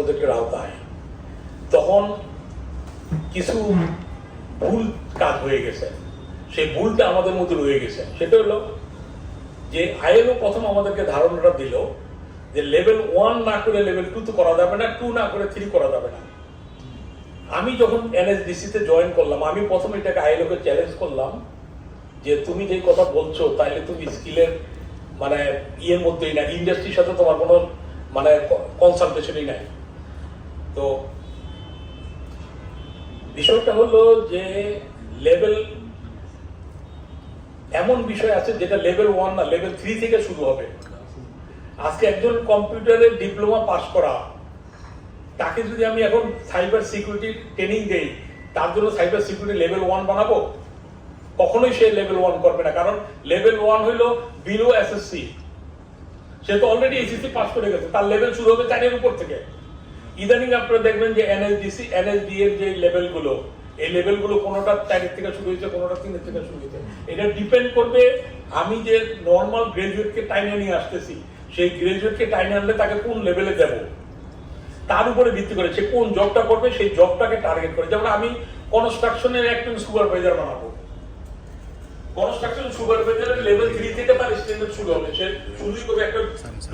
প্রজেক্টের আওতায়, তখন কিছু ভুল কাজ হয়ে গেছে। সেই ভুলটা আমাদের মধ্যে রয়ে গেছে। সেটা হলো যে আইএলও প্রথম আমাদেরকে ধারণাটা দিল যে লেভেল 1 না করে লেভেল 2 তো করা যাবে না, 2 না করে 3 করা যাবে না। আমি যখন এনএসডিসিতে জয়েন করলাম, আমি প্রথম এটাকে আইএলওকে চ্যালেঞ্জ করলাম যে তুমি যে কথা বলছো তাইলে তুমি স্কিলের মানে ইয়ের মধ্যেই না, ইন্ডাস্ট্রির সাথে তোমার কোনো মানে কনসালটেশনই নাই। তো বিষয়টা হলো যে লেভেল এমন বিষয় আছে যেটা লেভেল 1 না, লেভেল 3 থেকে শুরু হবে। আজকে একজন কম্পিউটারের ডিপ্লোমা পাস করা, তাকে যদি আমি এখন সাইবার সিকিউরিটি ট্রেনিং দেই, তার জন্য সাইবার সিকিউরিটি লেভেল 1 বানাবো? কখনোই সে লেভেল 1 করবে না, কারণ লেভেল 1 হইলো বিলো এসএসসি। সে তো অলরেডি এসএসসি পাস করে গেছে, তার লেভেল শুরু হবে 4 এর উপর থেকে। ইদানিং আপনারা দেখবেন যে এনএসডিসি এনএসডি এর যে লেভেলগুলো, এই লেভেলগুলো কোনোটা 4 এর থেকে শুরু হয়েছে, কোনোটা 3 এর থেকে শুরু হয়েছে। এটা ডিপেন্ড করবে আমি যে নর্মাল গ্রাজুয়েটকে টাইনে নিয়ে আসতেছি, সেই গ্রাজুয়েটকে টাইনে আনলে তাকে কোন লেভেলে দেব তার উপরে ভিত্তি করে সে কোন জবটা করবে, সেই জবটাকে টার্গেট করে। যেমন আমি কনস্ট্রাকশনের একজন সুপারভাইজার বানাবো, কনস্ট্রাকশন সুপারভাইজারের লেভেল 3 থেকে তার স্ট্যান্ডার্ড শুরু হবে। সে শুরুই করবে একটা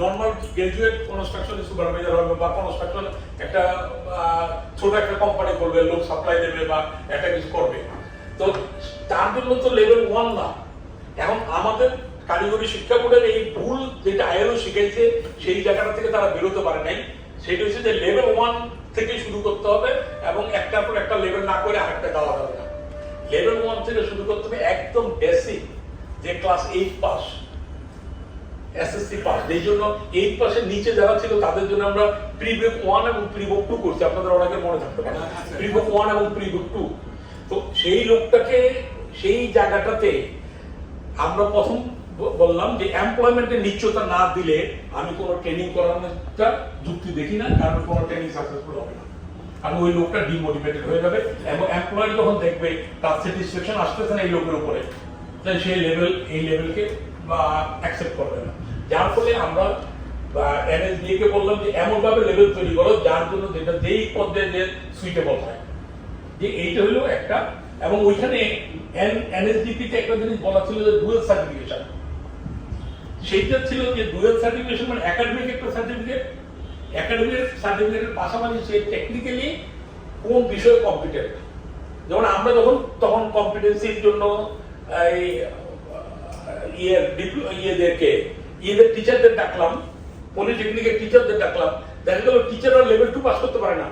নর্মাল গ্রাজুয়েট কনস্ট্রাকশনের সুপারভাইজার হবে, বা কনস্ট্রাকশন একটা ছোট একটা কোম্পানি করবে, লোক সাপ্লাই দেবে বা একটা কিছু করবে। তো তার জন্য তো লেভেল 1 না। এখন আমাদের কারিগরি শিক্ষা বোর্ডের এই ভুল যেটা আইএলও শিখাইছে, সেই জায়গাটা থেকে তারা বেরোতে পারে নাই। সেটা হচ্ছে যে লেভেল 1 থেকে শুরু করতে হবে এবং একটার পর একটা লেভেল না করে আরেকটা দেওয়া যাবে না। লেভেল 1 থেকে শুরু করতে হবে একদম বেসিক, যে ক্লাস 8 পাস, এসএসসি পাস। এই জন্য 8 পাসের নিচে যারা ছিল তাদের জন্য আমরা প্রিবুক 1 এবং প্রিবুক 2 করছি। আপনাদের অনেকের মনে থাকতে পারে প্রিবুক 1 এবং প্রিবুক 2। তো সেই লোকটাকে সেই জায়গাটাতে আমরা প্রথম বললাম যে এমপ্লয়মেন্টের নিশ্চয়তা না দিলে আমি কোনো ট্রেনিং করানোটা যুক্তি দেখি না, কারণ কোনো ট্রেনিং সাকসেসফুল হবে না। কারণ ওই লোকটা ডিমোটিভেটেড হয়ে যাবে এবং এমপ্লয়ার যখন দেখবে তার স্যাটিসফ্যাকশন আসতেছে না এই লোকের উপরে, তাই সেই এই লেভেলকে অ্যাকসেপ্ট করবে না। যার ফলে আমরা এনএসডিএ কে বললাম যে এমন ভাবে লেভেল তৈরি করো যার জন্য যেটা যেই পদে যে সুইটেবল হয়, যে এইটা হলো একটা। এবং ওইখানে এনএসডিপি তে একটা জিনিস বলা ছিল যে ডুয়াল সার্টিফিকেশন। সেইটা ছিল যে ডুয়াল সার্টিফিকেশন মানে একাডেমিক একটা সার্টিফিকেট, একাডেমিক সার্টিফিকেটের পাশাপাশি সে টেকনিক্যালি কোন বিষয়ে কম্পিটেন্ট। যেমন আমরা যখন তখন কম্পিটেন্সির জন্য এই ইয়েদের টিচারদের ডাকলাম, পলিটেকনিকের টিচারদের ডাকলাম, দেখা গেল টিচাররা লেভেল 2 পাস করতে পারে না,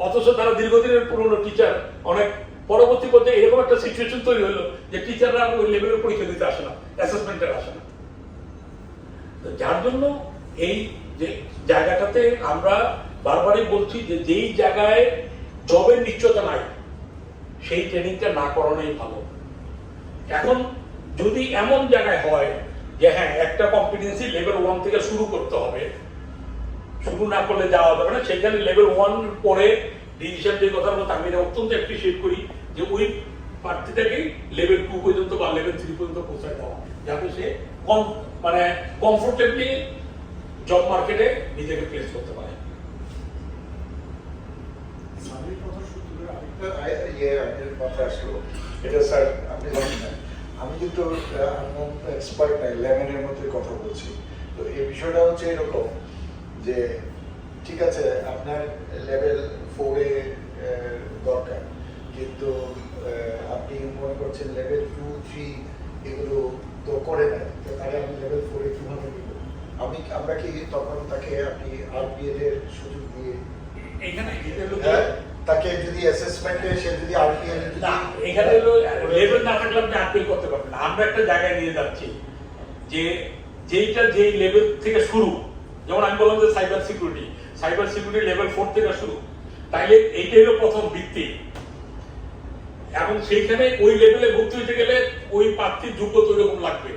অথচ তারা দীর্ঘদিনের পুরনো টিচার। অনেক পরবর্তী পর্যায়ে এরকম একটা সিচুয়েশন তৈরি হলো যে টিচাররা ওই লেভেলের পরীক্ষা দিতে আসে না, অ্যাসেসমেন্টের আসে না। যার জন্য এই যে জায়গাটাতে আমরা বারবারই বলছি যে যেই জায়গায় জবের নিশ্চয়তা নাই সেই ট্রেনিংটা না করানোই ভালো। এখন যদি এমন জায়গায় হয় যে হ্যাঁ একটা কম্পিটেন্সি লেভেল 1 থেকে শুরু করতে হবে, শুরু না করলে যাওয়া যাবে না, সেখানে লেভেল 1 পরে ডিসিশন যে কথার মতো আমি অত্যন্ত অ্যাপ্রিশিয়েট করি যে ওই প্রার্থীটাকে লেভেল 2 পর্যন্ত বা লেভেল 3 পর্যন্ত পৌঁছায় দেওয়া, যাতে সে মানে কমফোর্টেবলি জব মার্কেটে নিজেকে প্লেস করতে পারে। আমি কিন্তু এক্সপার্ট নাই, লেমনের মধ্যে কথা বলছি। তো এই বিষয়টা হচ্ছে এরকম যে ঠিক আছে আপনার লেভেল 4 এ দরকার, কিন্তু আপনি মনে করছেন লেভেল 2, 3 এগুলো তো করে না, তাহলে আমি লেভেল 4 এ কিভাবে দিব? আমরা কি তখন তাকে আপনি আরপিএল এর সুযোগ দিয়ে এখানে তাকে যদি অ্যাসেসমেন্টে সে যদি আরপিএল না, এখানে লেভেল না থাকলে আপনি আপিল করতে পারবেন না। আমরা একটা জায়গায় নিয়ে যাচ্ছি যে যেইটা যেই লেভেল থেকে শুরু, যেমন আমি বললাম যে সাইবার সিকিউরিটি লেভেল 4 থেকে শুরু, তাইলে এইটাই হলো প্রথম ভিত্তি। এবং সেইখানে ওই লেভেলে ভর্তি হতে গেলে ওই প্রার্থীর যোগ্যতা ওইরকম লাগবে।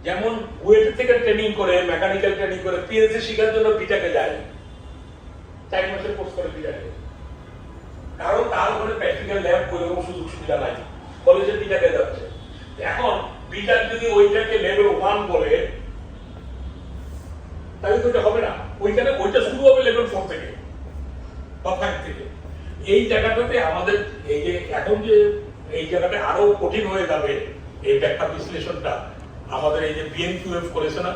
যেমন বুয়েট থেকে ট্রেনিং করে, মেকানিক্যাল ট্রেনিং করে, পিএইচডি শেখার জন্য বিটাকে যায়, 4 মাসের কোর্স করে বিটাকে, কারণ তার উপরে প্র্যাকটিক্যাল ল্যাব করে কোনো সুযোগ সুবিধা নাই, কলেজে বিটাকে যাচ্ছে। এখন বিটাক যদি ওইটাকে লেভেল 1 বলে তাহলে তো এটা হবে না, ওইখানে ওইটা শুরু হবে লেভেল 4 থেকে। বা 5 থেকে। এই জায়গাটাতে আমাদের এই যে এখন যে এই জায়গাটা আরো কঠিন হয়ে যাবে এই ব্যাখ্যা বিশ্লেষণটা, আমাদের এই যে বিএনকিউএফ করেছে না,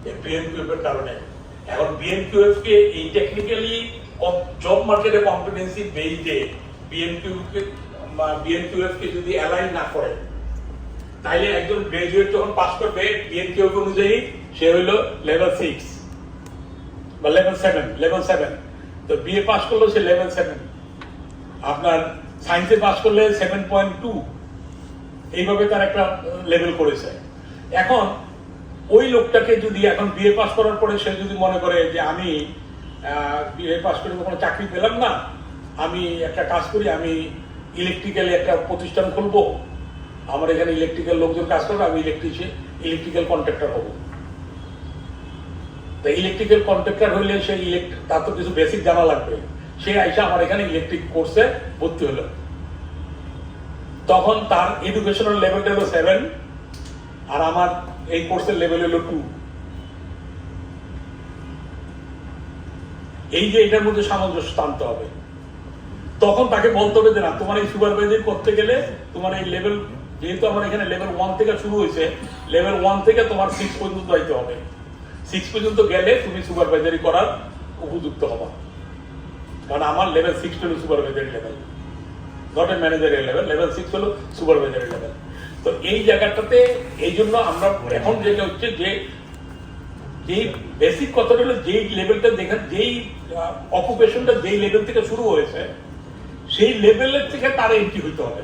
এই বিএনকিউএফ এর কারণে এখন বিএনকিউএফ কে এই টেকনিক্যালি জব মার্কেটে কম্পিটেন্সি বেসডে বিএনকিউএফ কে যদি অ্যালাইন না করে, তাইলে একজন গ্রাজুয়েট যখন পাস করবে বিএনকিউএফ অনুযায়ী সে হইলো লেভেল 6 বা লেভেল 7। তো বিএ পাস করলো সে লেভেল 7, আপনার সায়েন্সে পাস করলে 7.2, এইভাবে তার একটা লেভেল করেছে। এখন ওই লোকটাকে যদি এখন বিএ পাস করার পরে সে যদি মনে করে যে আমি বিএ পাস করে কোনো চাকরি পেলাম না, আমি একটা কাজ করি, আমি ইলেকট্রিক্যাল একটা প্রতিষ্ঠান খুলবো, আমার এখানে ইলেকট্রিক্যাল লোকজন কাজ করবে, আমি ইলেকট্রিক্যাল কন্ট্রাক্টর হবো। তো ইলেকট্রিক্যাল কন্ট্রাক্টর হইলে সে তার তো কিছু বেসিক জানা লাগবে, সে আইসা আমার এখানে ইলেকট্রিক কোর্সে ভর্তি হলো, তখন তার এডুকেশনাল লেভেলটা হলো 7 আর আমার এই কোর্সের লেভেল হলো 2। এই যে এটার মধ্যে সামঞ্জস্য আনতে হবে, তখন তাকে বলতে হবে যে না, তোমার এই সুপারভাইজার করতে গেলে তোমার এই লেভেল, যেহেতু আমার এখানে লেভেল 1 থেকে শুরু হয়েছে, লেভেল 1 থেকে তোমার 6 পর্যন্ত যাইতে হবে। 6 পর্যন্ত গেলে তুমি সুপারভাইজারি করার উপযুক্ত হবা, কারণ আমার লেভেল 6 হলো supervisory level, not a managerial level, level 6 হলো সুপারভাইজারি লেভেল। তো এই জায়গাটাতে এই জন্য আমরা এখন যেটা হচ্ছে যে যেই বেসিক কথাটা হলো যেই লেভেলটা দেখেন, যেই অকুপেশনটা যেই লেভেল থেকে শুরু হয়েছে সেই লেভেলের থেকে তার এন্ট্রি হইতে হবে।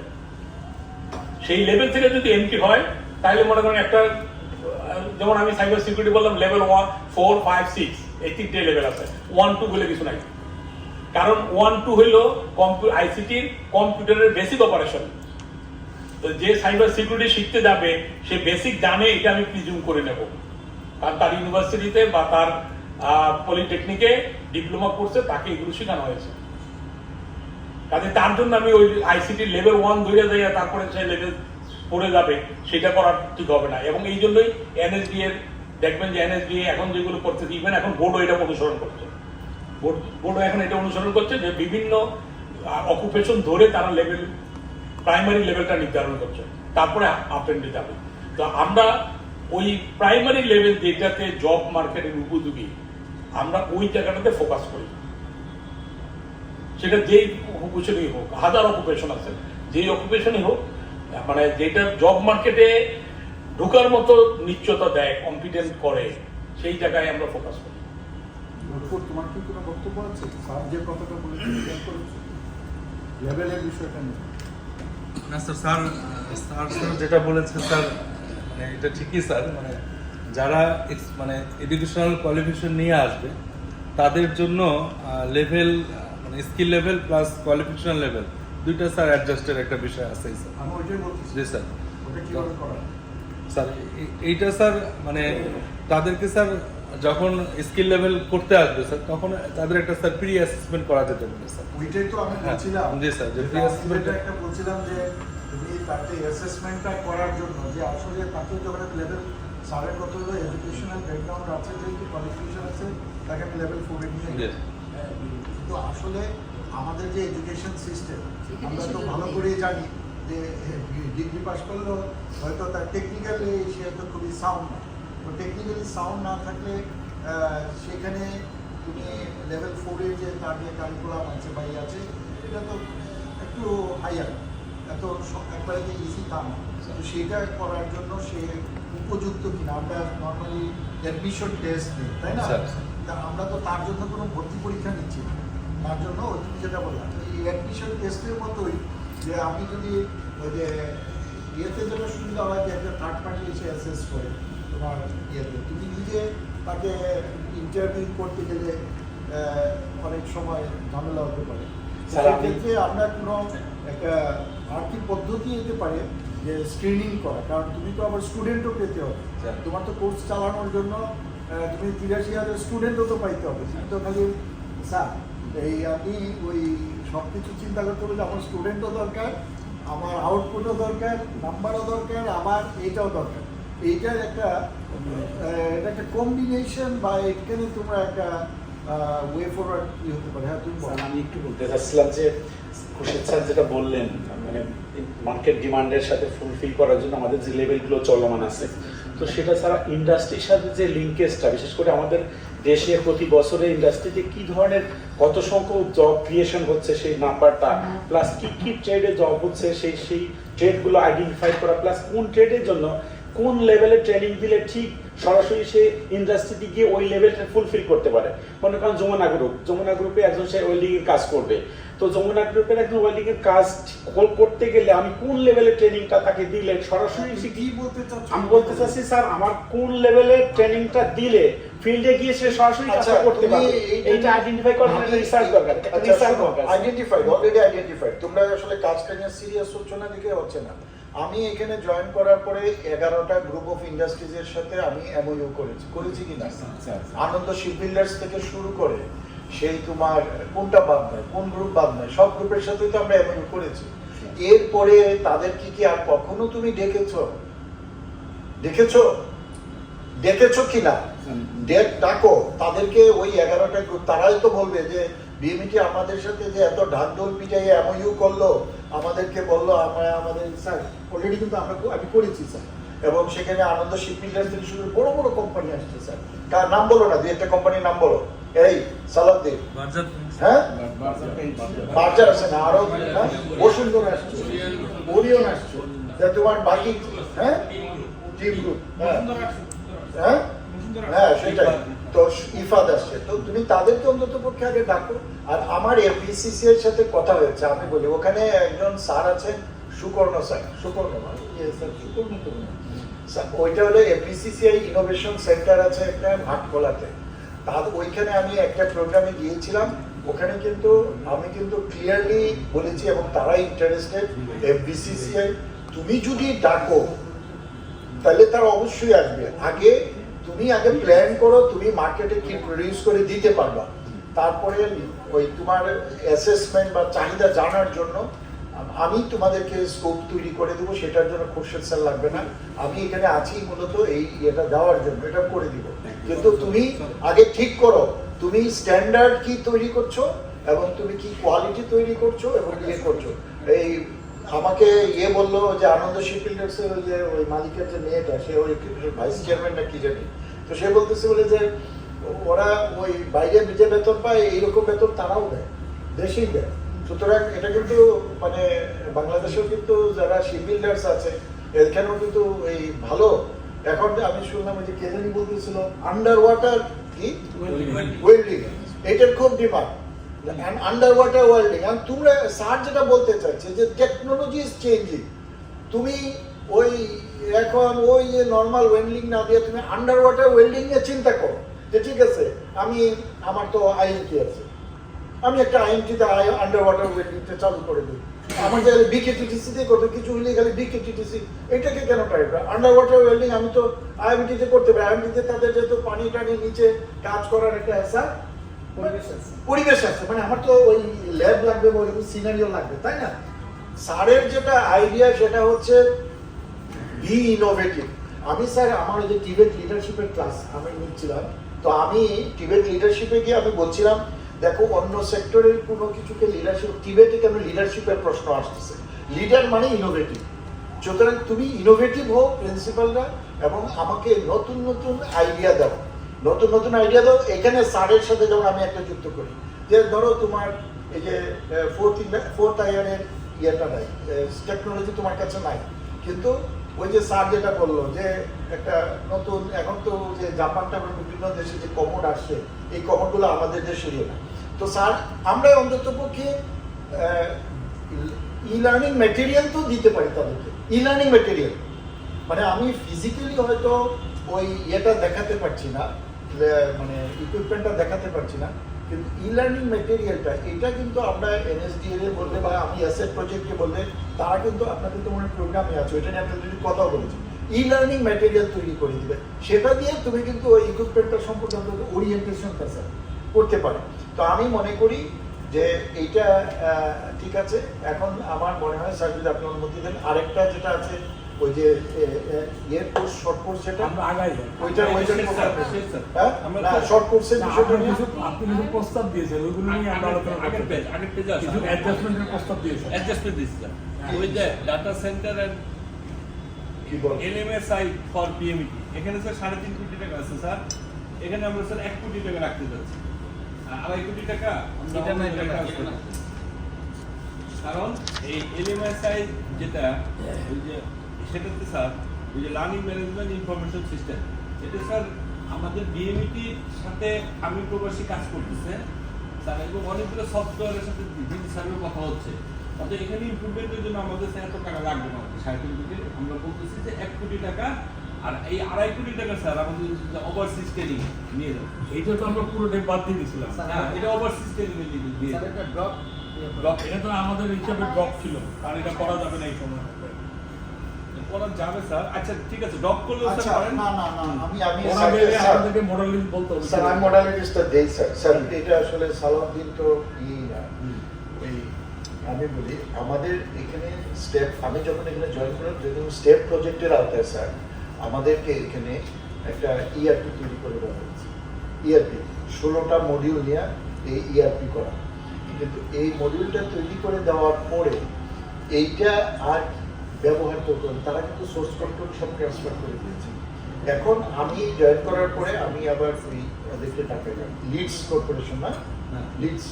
সেই লেভেল থেকে যদি এন্ট্রি হয় তাহলে মনে করেন একটা, যেমন আমি সাইবার সিকিউরিটি বললাম লেভেল 1, 4, 5, 6 এই 3টে লেভেল আছে, 1, 2 বলে কিছু নাই। কারণ 1, 2 হইলো আইসিটির কম্পিউটারের বেসিক অপারেশন। তো যে সাইবার সিকিউরিটি শিখতে যাবে সে বেসিক জানে, এটা আমি প্রিজুম করে নেব, কারণ তার ইউনিভার্সিটিতে বা তার পলিটেকনিকে ডিপ্লোমা কোর্সে তাকে এগুলো শেখানো হয়েছে। কাজে তার জন্য আমি ওই আইসিটি লেভেল 1 ধরে যাই তারপরে সে লেভেল 4 যাবে, সেটা করা ঠিক হবে না। এবং এই জন্যই এনএসডি এর দেখবেন যে এনএসডি এখন যেগুলো করতেছে, ইভেন এখন বোর্ডও এটা অনুসরণ করছে, বোর্ডও এখন এটা অনুসরণ করছে যে বিভিন্ন অকুপেশন ধরে তারা লেভেল, প্রাইমারি লেভেলটা নির্ধারণ করছে, তারপরে আপেন্ডে যাবে। তো আমরা ওই প্রাইমারি লেভেল যেটাতে জব মার্কেটের উপযোগী, আমরা ওই জায়গাটাতে ফোকাস করি। সেটা যেই অকুপেশনই হোক, হাজার অকুপেশন আছে, যেই অকুপেশনই হোক, মানে যেটা জব মার্কেটে ঢোকার মতো নিশ্চয়তা দেয়, কম্পিটেন্ট করে, সেই জায়গায় আমরা ফোকাস করি। তোমার কি কোনো বক্তব্য আছে? স্যার যে কথাটা বলেছেন লেভেলের বিষয়টা নিয়ে। না স্যার, স্যার যেটা বলেছেন স্যার, মানে এটা ঠিকই স্যার, মানে যারা মানে এডুকেশনাল কোয়ালিফিকেশন নিয়ে আসবে তাদের জন্য লেভেল, মানে skill level plus qualification level দুইটা স্যার অ্যাডজাস্টের একটা বিষয় আছে স্যার। আমি ওইটাই বলছি। জি স্যার। ওটা কিভাবে করা? স্যার এইটা স্যার মানে তাদেরকে স্যার যখন স্কিল লেভেল করতে আসবে স্যার, তখন তাদের একটা স্যার প্রি অ্যাসেসমেন্ট করা যেতে পারে স্যার। ওইটাই তো আমি বলছিলাম। জি স্যার, যে প্রি অ্যাসেসমেন্ট একটা বলছিলাম যে তুমি তাকে অ্যাসেসমেন্টটা করার জন্য যে আসলে তাকে যখন লেভেল স্যারের কত এডুকেশনাল ব্যাকগ্রাউন্ড আছে, যেহেতু কোয়ালিফিকেশন আছে, তাকে আমি লেভেল 4 এ নিয়ে যাই। কিন্তু আসলে আমাদের যে এডুকেশন সিস্টেম, আমরা তো ভালো করেই জানি যে ডিগ্রি পাস করলেও হয়তো তার টেকনিক্যালি সে তো খুবই সাউন্ড না। তো টেকনিক্যালি সাউন্ড না থাকলে সেখানে তুমি লেভেল 4 এ যে তার যে কারিকুলাম আছে বা আছে, এটা তো একটু হাইয়ার, এত একবারে যে ইজি তা না। তো সেটা করার জন্য সে উপযুক্ত কিনা আমরা নর্মালি অ্যাডমিশন টেস্ট দিই, তাই না? তা আমরা তো তার জন্য কোনো ভর্তি পরীক্ষা নিচ্ছি না। তার জন্য ওই তুমি যেটা বললাম, এই অ্যাডমিশন টেস্টের মতোই যে আমি যদি ওই যে ইয়েতে যেটা সুবিধা হয় যে একটা থার্ড পার্টি এসে অ্যাসেস করে তোমার ইয়েতে, তুমি নিজে তাকে ইন্টারভিউ করতে গেলে অনেক সময় ঝামেলা হতে পারে। সেক্ষেত্রে আমরা কোনো একটা আর্থিক পদ্ধতি হতে পারে যে স্ক্রিনিং করা, কারণ তুমি তো আবার স্টুডেন্টও পেতে হবে। তোমার তো কোর্স চালানোর জন্য তুমি 83,000 স্টুডেন্টও তো পাইতে হবে। তুমি তো খালি স্যার এই আমি ওই সব কিছু চিন্তা করতে হবে যে আমার স্টুডেন্টও দরকার, আমার আউটপুটও দরকার, নাম্বারও দরকার, আমার এইটাও দরকার। এইটার একটা এটা একটা কম্বিনেশন বা এখানে তোমরা একটা ওয়ে ফরওয়ার্ড কি হতে পারে? হ্যাঁ, তুমি বলো। স্যার, আমি একটু বলতে চাচ্ছিলাম যে খুরশেদ স্যার যেটা বললেন, মানে মার্কেট ডিমান্ডের সাথে ফুলফিল করার জন্য আমাদের যে লেভেলগুলো চলমান আছে, তো সেটা ছাড়া ইন্ডাস্ট্রির সাথে যে লিঙ্কেজটা, বিশেষ করে আমাদের দেশে প্রতি বছরে ইন্ডাস্ট্রিতে কি ধরনের কত সংখ্যক জব ক্রিয়েশন হচ্ছে সেই নাম্বারটা, প্লাস কি কি ট্রেডে জব হচ্ছে সেই ট্রেডগুলো আইডেন্টিফাই করা, প্লাস কোন ট্রেডের জন্য কোন লেভেলে ট্রেনিং দিলে ঠিক সরাসরি সে ইন্ডাস্ট্রিতে গিয়ে ওই লেভেলটা ফুলফিল করতে পারে। মনে করেন যমুনা গ্রুপে একজন সে ওয়েল্ডিং এর কাজ করবে, তো যমুনা গ্রুপের একজন ওয়েল্ডিং এর কাজ করতে গেলে আমি কোন লেভেলের ট্রেনিংটা তাকে দিলে সরাসরি সে কি বলতে চাচ্ছ? আমি বলতে চাচ্ছি স্যার, আমার কোন লেভেলের ট্রেনিংটা দিলে ফিল্ডে গিয়ে সে সরাসরি কাজটা করতে পারবে, এইটা আইডেন্টিফাই করার জন্য রিসার্চ দরকার, রিসার্চ দরকার। Already identified. তোমরা আসলে কাজটা নিয়ে সিরিয়াস হচ্ছ না দেখে হচ্ছে না। আমি এখানে জয়েন করার পরে 11টা গ্রুপ অফ ইন্ডাস্ট্রিজের সাথে আমি এমওইউ করেছি কি না? আনন্দ শিপ বিল্ডার্স থেকে শুরু করে সেই তোমার কোনটা বাদ নয়, কোন গ্রুপ বাদ নয়, সব গ্রুপের সাথে তো আমরা এমওইউ করেছি। এরপরে তাদের কি আর কখনো তুমি দেখেছো কি না? ডাকো তাদেরকে, ওই 11টা গ্রুপ, তারাই তো বলবে যে বিএমইটি আমাদের সাথে যে এত ঢাকঢোল পিটাইয়ে এমওইউ করলো, আমাদেরকে বললো আমাদের স্যার অলরেডি কিন্তু আমি করেছি স্যার, এবং সেখানে আনন্দ শিপ বিল্ডার্স থেকে শুরু বড় বড় কোম্পানি আসছে স্যার। কার নাম বলো না, দুই একটা কোম্পানির নাম বলো। এই সালাউদ্দিন, হ্যাঁ বার্জার আছে না, আরো বসুন্ধরা আসছে, ওরিয়ন আসছে, তোমার বাকি হ্যাঁ টিম গ্রুপ, হ্যাঁ হ্যাঁ সেটাই তো, ইফাদ আসছে। তো তুমি তাদেরকে অন্তত পক্ষে আগে ডাকো। আর আমার এফবিসিসি এর সাথে কথা হয়েছে, আমি বলি ওখানে একজন স্যার আছেন, সুকর্ণ স্যার, সুকর্ণ তো ওইটা হলো এফবিসিসিআই ইনোভেশন সেন্টার আছে একটা ভাটখোলাতে। ওইখানে আমি একটা প্রোগ্রামে গিয়েছিলাম, ওখানে কিন্তু আমি ক্লিয়ারলি বলেছি এবং তারাই ইন্টারেস্টেড। এফবিসিসিআই তুমি যদি ডাকো তাহলে তারা অবশ্যই আসবে। তুমি আগে প্ল্যান করো, তুমি মার্কেটে কি প্রডিউস করে দিতে পারবা, তারপরে ওই তোমার অ্যাসেসমেন্ট বা চাহিদা জানার জন্য আমি তোমাদেরকে স্কোপ তৈরি করে দেবো, সেটার জন্য খুরশেদ স্যার লাগবে না। আমি এখানে আছি মূলত এটা দেওয়ার জন্য, এটা করে দিব। কিন্তু তুমি আগে ঠিক করো তুমি স্ট্যান্ডার্ড কি তৈরি করছো এবং তুমি কি কোয়ালিটি তৈরি করছো এবং ইয়ে করছো। এই আমাকে বললো যে আনন্দ শিপ বিল্ডার্সের ওই মালিকের যে মেয়েটা, সে ওই ভাইস চেয়ারম্যান না কি জানি, তো সে বলতেছে বলে যে ওরা ওই বাইরে যে বেতন পায় এইরকম বেতন তারাও দেয়, দেশেই দেয়। সুতরাং এটা কিন্তু মানে বাংলাদেশেও কিন্তু যারা শিপ বিল্ডার্স আছে এখানেও কিন্তু এই ভালো। এখন আমি শুনলাম যে কে জানি বলতেছিল আন্ডার ওয়াটার কি ওয়েল্ডিং, এটার খুব ডিমান্ড, আন্ডার ওয়াটার ওয়েল্ডিং। আর তোমরা স্যার যেটা বলতে চাইছে যে টেকনোলজি ইজ চেঞ্জিং, তুমি ওই এখন ওই যে নর্মাল ওয়েল্ডিং না দিয়ে তুমি আন্ডার ওয়াটার ওয়েল্ডিং নিয়ে চিন্তা করো যে ঠিক আছে আমার তো আইএনটি আছে, আমি একটা আইএনটিতে আন্ডার ওয়াটার ওয়েল্ডিংটা চালু করে দিই। আমার যে বিকেটিটিসিতে করতে কিছু হলে খালি বিকেটিটিসি এটাকে কেন ট্রাই করে? আন্ডার ওয়াটার ওয়েল্ডিং আমি তো আইএমটিতে করতে পারি। আইএমটিতে তাদের যেহেতু পানি টানি নিচে কাজ করার একটা পরিবেশ আছে, মানে আমার তো ওই ল্যাব লাগবে বা ওইরকম সিনারিও লাগবে, তাই না? স্যারের যেটা আইডিয়া সেটা হচ্ছে বি ইনোভেটিভ। আমি স্যার আমার যে টিবেট লিডারশিপের ক্লাস আমি নিচ্ছিলাম, তো আমি টিবেট লিডারশিপে গিয়ে আমি বলছিলাম দেখো অন্য সেক্টরের কোনো কিছুকে লিডারশিপ, টিবেটে কেন লিডারশিপের প্রশ্ন আসতেছে, লিডার মানে ইনোভেটিভ। সুতরাং তুমি ইনোভেটিভ হও প্রিন্সিপালরা, এবং আমাকে নতুন নতুন আইডিয়া দাও, এখানে স্যারের সাথে যেমন আমি একটা যুক্ত করি যে ধরো তোমার এই যে ফোর্থ ইয়ারের ইয়েটা নাই, টেকনোলজি তোমার কাছে নাই, কিন্তু ওই যে স্যার যেটা বললো যে একটা নতুন এখন তো যে জাপানটা বিভিন্ন দেশে যে কমোড আসছে, এই কমোডগুলো আমাদের দেশেরই না। তো স্যার আমরা অন্তত পক্ষে ই লার্নিং ম্যাটেরিয়াল তো দিতে পারি তাদেরকে। ই লার্নিং ম্যাটেরিয়াল মানে আমি ফিজিক্যালি হয়তো ওই ইয়েটা দেখাতে পারছি না, মানে ইকুইপমেন্টটা দেখাতে পারছি না, কিন্তু ই লার্নিং ম্যাটেরিয়ালটা এটা কিন্তু আমরা এনএসডিএল এ বললে বা আমি অ্যাসেট প্রজেক্টে বললে তারা কিন্তু আপনাদের তো মনে প্রোগ্রামে আছে, ওইটা নিয়ে আপনাদের কথাও বলেছি, ই লার্নিং ম্যাটেরিয়াল তৈরি করে দিবে, সেটা দিয়ে তুমি কিন্তু ওই ইকুইপমেন্টটা সম্পর্কে ওরিয়েন্টেশনটা স্যার করতে পারে। তো আমি মনে করি যে এইটা ঠিক আছে। এখন আমার মনে হয় স্যার যদি আপনি অনুমতি দেন, আরেকটা যেটা আছে ওই যে ইয়ের কোর্স শর্ট কোর্স যেটা আমরা আগাই যাই। ওইটার শেষ স্যার, শেষ স্যার। হ্যাঁ আমরা না শর্ট কোর্সের না, বিষয়টা নিয়ে আপনি কিছু প্রস্তাব দিয়েছেন ওইগুলো নিয়ে আমরা আলোচনা আগের করতে পেজ চাই। আগের পেজে কিছু অ্যাডজাস্টমেন্টের প্রস্তাব দিয়েছেন। অ্যাডজাস্টমেন্ট দিচ্ছিলাম ওই যে ডাটা সেন্টার এন্ড কি বল এলএমএসআই ফর পিএমইটি এখানে স্যার 3.5 কোটি টাকা আছে স্যার, এখানে আমরা স্যার 1 কোটি টাকা রাখতে যাচ্ছি, আর 2.5 কোটি টাকা আমরা এটা না, অন্য এটা জায়গায় না, transfer এটা না। করতে চাই। কারণ এই এলএমএসআই যেটা ওই যে সেটাতে স্যার ওই যে লার্নিং ম্যানেজমেন্ট ইনফরমেশন সিস্টেম, এটা স্যার আমাদের বিএমইটির সাথে আমি প্রবাসী কাজ করতেছে স্যার, এবং অনেকগুলো সফটওয়্যারের সাথে বিভিন্ন সার্ভে কথা হচ্ছে, অর্থাৎ এখানে ইমপ্রুভমেন্টের জন্য আমাদের স্যার এত টাকা লাগবে না, 3.5 কোটি, আমরা বলতেছি যে 1 কোটি টাকা, আর এই 2.5 কোটি টাকা স্যার আমাদের ওভারসিজ ট্রেনিং নিয়ে যাবে। এইটা তো আমরা পুরোটাই বাদ দিয়ে দিয়েছিলাম। না, এটা ওভারসিজ ট্রেনিং নিয়ে স্যার যাবে। এটা ড্রপ এটা তো আমাদের হিসাবে ড্রপ ছিল, কারণ এটা করা যাবে না এই সময়। করা যাবে স্যার, আচ্ছা ঠিক আছে, ড্রপ করলেও আচ্ছা স্যার করেন। না না না আমি ওরা গেলে আমাদেরকে মডেল লিস্ট বলতে হবে। স্যার আমি মডালিটিসটা দেই স্যার স্যার এটা আসলে সালাউদ্দিন তো না ওই আমি বলি আমাদের এখানে স্টেপ আমি যখন এখানে জয়েন করলাম যখন স্টেপ প্রজেক্টের আওতায় স্যার আমাদেরকে এখানে একটা ইআরপি তৈরি করে দেওয়া হয়েছে। ইআরপি 16টা মডিউল নিয়ে এই ইআরপি করা, কিন্তু এই মডিউলটা তৈরি করে দেওয়ার পরে এইটা আর ব্যবহার করতে হবে, তারা কিন্তু সোর্স কন্ট্রোল সব ট্রান্সফার করে দিয়েছে। এখন আমি জয়েন করার পরে আমি আবার ওই ওদেরকে ডাকালাম, লিডস কর্পোরেশন না লিডস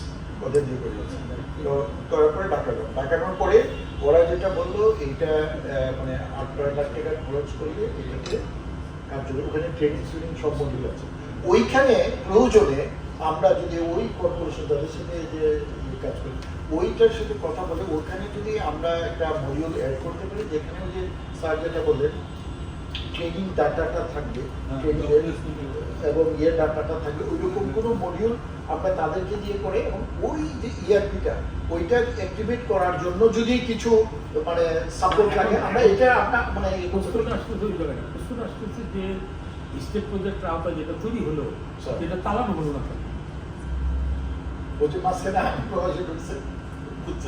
ওদের দিয়ে করেছে, তো করার পরে ডাকানোর পরে ওরা যেটা বললো এইটা মানে 8-9 লাখ টাকা খরচ করলে এটাকে কার্যকর, ওখানে ট্রেনিং ট্রেনিং সব মডিউল আছে। ওইখানে প্রয়োজনে আমরা যদি ওই কর্পোরেশন তাদের সাথে যে কাজ করি ওইটার সাথে কথা বলে ওখানে যদি আমরা একটা মডিউল অ্যাড করতে পারি যেখানে ওই যে স্যার যেটা বললেন ট্রেনিং ডাটাটা থাকবে, ট্রেনিং এবং ইয়ে ডাটাটা থাকবে, ওইরকম কোনো মডিউল আমরা তাদেরকে দিয়ে করে, এবং ওই যে ইআরপিটা ওইটা অ্যাক্টিভেট করার জন্য যদি কিছু মানে সাপোর্ট লাগে আমরা এটা আমরা মানে প্রশ্নটা আসতেছে ওই জায়গায় না। প্রশ্নটা আসতেছে যে স্টেপ প্রজেক্টের আওতায় যেটা তৈরি হলো স্যার। সেটা চালানো হলো না কেন? ওই মাঝখানে আমি প্রবাসী ঢুকছে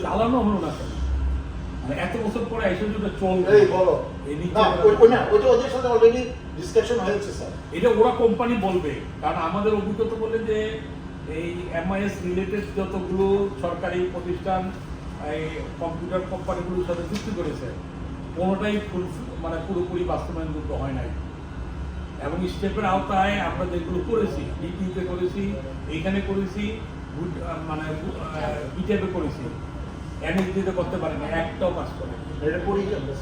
চালানো হলো না কেন? মানে এত বছর পরে এসে যেটা চলবে এই বলো এই নিয়ে না ওই না ওইটা ওদের সাথে অলরেডি ডিসকাশন হয়েছে স্যার। এটা ওরা কোম্পানি বলবে, কারণ আমাদের অভিজ্ঞতা বলে যে এই এমআইএস রিলেটেড যতগুলো সরকারি প্রতিষ্ঠান এই কম্পিউটার কোম্পানিগুলোর সাথে চুক্তি করেছে কোনোটাই মানে পুরোপুরি বাস্তবায়নযোগ্য হয় নাই। এবং স্টেপের আওতায় আমরা যেগুলো করেছি, ডিটিতে করেছি, এইখানে করেছি, মানে বিটেপে করেছি, এনএসডিতে করতে পারি না, একটাও কাজ করে এটা করি আমরা